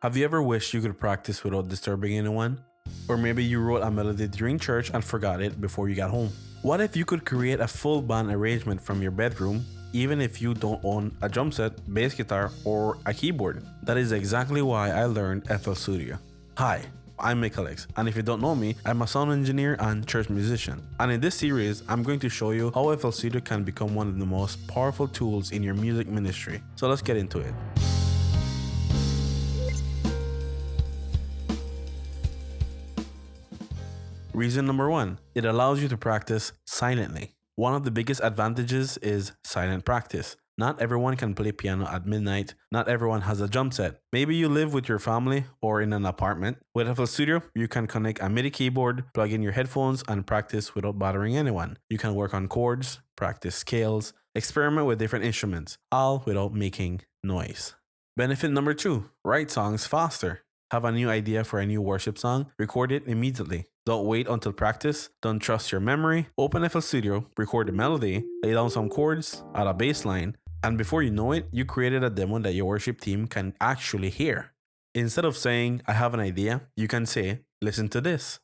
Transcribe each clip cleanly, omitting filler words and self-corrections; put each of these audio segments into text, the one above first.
Have you ever wished you could practice without disturbing anyone? Or maybe you wrote a melody during church and forgot it before you got home. What if you could create a full band arrangement from your bedroom, even if you don't own a drum set, bass guitar, or a keyboard? That is exactly why I learned FL Studio. Hi, I'm Alex, and if you don't know me, I'm a sound engineer and church musician. And in this series, I'm going to show you how FL Studio can become one of the most powerful tools in your music ministry. So let's get into it. Reason number one, it allows you to practice silently. One of the biggest advantages is silent practice. Not everyone can play piano at midnight. Not everyone has a drum set. Maybe you live with your family or in an apartment. With FL Studio, you can connect a MIDI keyboard, plug in your headphones, and practice without bothering anyone. You can work on chords, practice scales, experiment with different instruments, all without making noise. Benefit number two, write songs faster. Have a new idea for a new worship song? Record it immediately. Don't wait until practice. Don't trust your memory. Open FL Studio, record the melody, lay down some chords, add a bass line, and before you know it, you created a demo that your worship team can actually hear. Instead of saying, I have an idea, you can say, listen to this.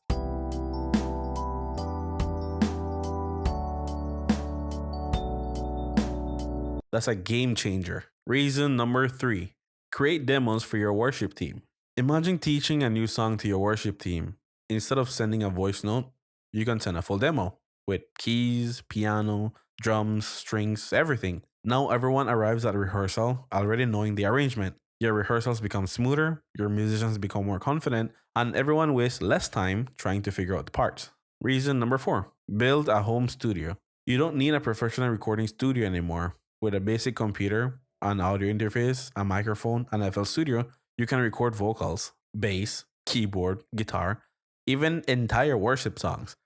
That's a game changer. Reason number three, create demos for your worship team. Imagine teaching a new song to your worship team. Instead of sending a voice note, you can send a full demo with keys, piano, drums, strings, everything. Now everyone arrives at rehearsal already knowing the arrangement. Your rehearsals become smoother, your musicians become more confident, and everyone wastes less time trying to figure out the parts. Reason number four, build a home studio. You don't need a professional recording studio anymore. With a basic computer, an audio interface, a microphone, and FL Studio, you can record vocals, bass, keyboard, guitar, even entire worship songs.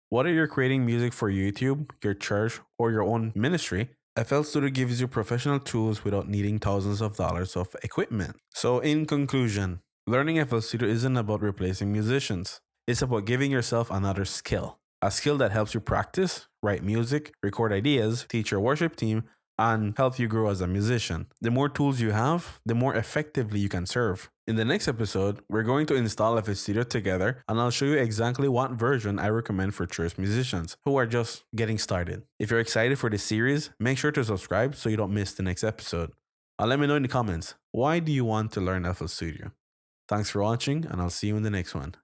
Whether you're creating music for YouTube, your church, or your own ministry, FL Studio gives you professional tools without needing thousands of dollars of equipment. So in conclusion, learning FL Studio isn't about replacing musicians. It's about giving yourself another skill. A skill that helps you practice, write music, record ideas, teach your worship team, and help you grow as a musician. The more tools you have, the more effectively you can serve. In the next episode, we're going to install FL Studio together, and I'll show you exactly what version I recommend for church musicians who are just getting started. If you're excited for this series, make sure to subscribe so you don't miss the next episode. Let me know in the comments, why do you want to learn FL Studio? Thanks for watching, and I'll see you in the next one.